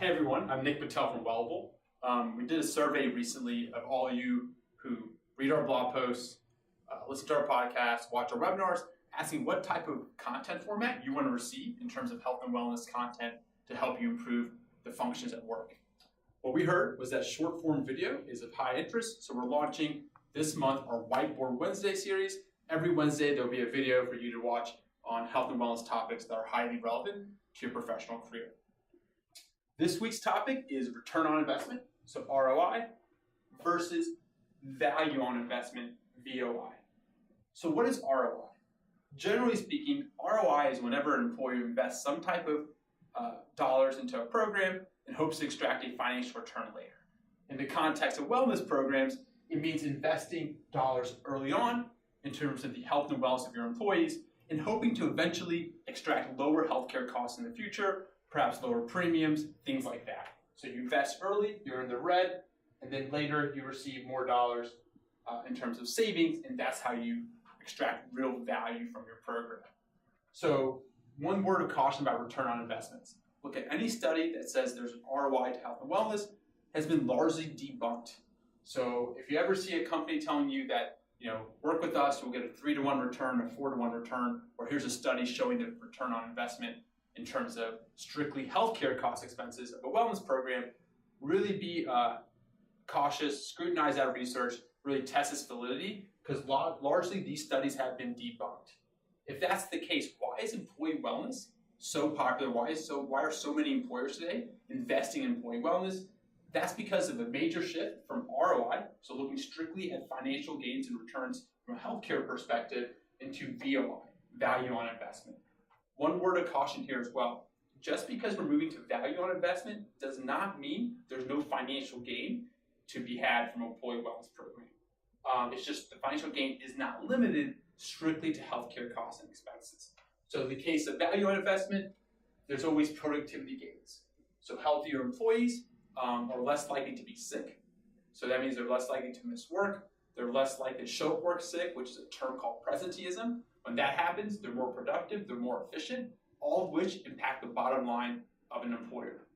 Hey everyone, I'm Nick Patel from Wellable. We did a survey recently of all you who read our blog posts, listen to our podcasts, watch our webinars, asking what type of content format you want to receive in terms of health and wellness content to help you improve the functions at work. What we heard was that short form video is of high interest, so we're launching this month our Whiteboard Wednesday series. Every Wednesday there'll be a video for you to watch on health and wellness topics that are highly relevant to your professional career. This week's topic is return on investment, so ROI, versus value on investment, VOI. So what is ROI? Generally speaking, ROI is whenever an employer invests some type of dollars into a program and hopes to extract a financial return later. In the context of wellness programs, it means investing dollars early on in terms of the health and wellness of your employees and hoping to eventually extract lower healthcare costs in the future, perhaps lower premiums, things like that. So you invest early, you're in the red, and then later you receive more dollars in terms of savings, and that's how you extract real value from your program. So one word of caution about return on investments. Look at any study that says there's an ROI to health and wellness has been largely debunked. So if you ever see a company telling you that, work with us, you'll get a 3-to-1 return, a 4-to-1 return, or here's a study showing the return on investment in terms of strictly healthcare cost expenses of a wellness program, really be cautious, scrutinize that research, really test its validity, because largely these studies have been debunked. If that's the case, why is employee wellness so popular? Why are so many employers today investing in employee wellness? That's because of a major shift from ROI, so looking strictly at financial gains and returns from a healthcare perspective, into VOI, value on investment. One word of caution here as well. Just because we're moving to value on investment does not mean there's no financial gain to be had from an employee wellness program. It's just the financial gain is not limited strictly to healthcare costs and expenses. So in the case of value on investment, there's always productivity gains. So healthier employees are less likely to be sick. So that means they're less likely to miss work. They're less likely to show up work sick, which is a term called presenteeism. When that happens, they're more productive, they're more efficient, all of which impact the bottom line of an employer.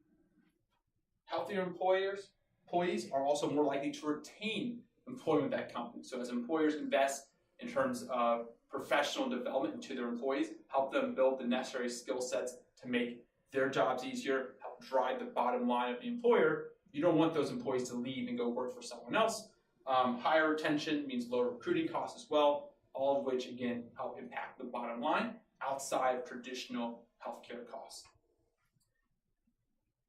Healthier employees are also more likely to retain employment at that company. So as employers invest in terms of professional development into their employees, help them build the necessary skill sets to make their jobs easier, help drive the bottom line of the employer, you don't want those employees to leave and go work for someone else. Higher retention means lower recruiting costs as well, all of which, again, help impact the bottom line outside of traditional healthcare costs.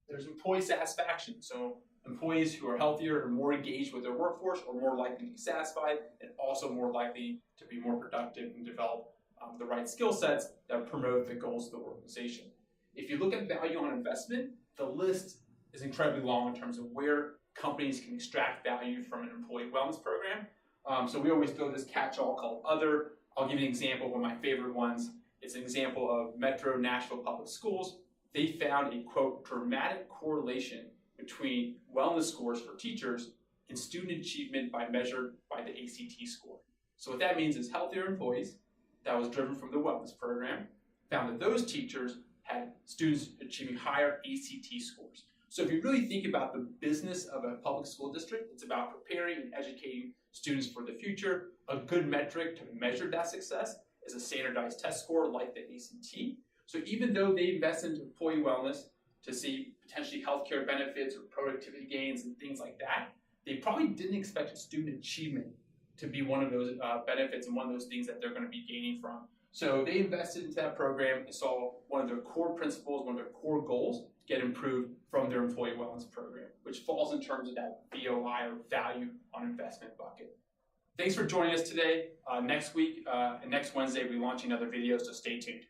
There's employee satisfaction. So employees who are healthier are more engaged with their workforce, are more likely to be satisfied, and also more likely to be more productive and develop the right skill sets that promote the goals of the organization. If you look at value on investment, the list is incredibly long in terms of where companies can extract value from an employee wellness program. So we always throw this catch-all called Other. I'll give you an example of one of my favorite ones. It's an example of Metro Nashville Public Schools. They found a, quote, dramatic correlation between wellness scores for teachers and student achievement measured by the ACT score. So what that means is healthier employees, that was driven from the wellness program, found that those teachers had students achieving higher ACT scores. So if you really think about the business of a public school district, it's about preparing and educating students for the future. A good metric to measure that success is a standardized test score like the ACT. So even though they invest into employee wellness to see potentially healthcare benefits or productivity gains and things like that, they probably didn't expect student achievement to be one of those benefits and one of those things that they're going to be gaining from. So they invested into that program and saw one of their core principles, one of their core goals get improved from their employee wellness program, which falls in terms of that VOI or value on investment bucket. Thanks for joining us today. Next week and next Wednesday, we'll be launching another video, so stay tuned.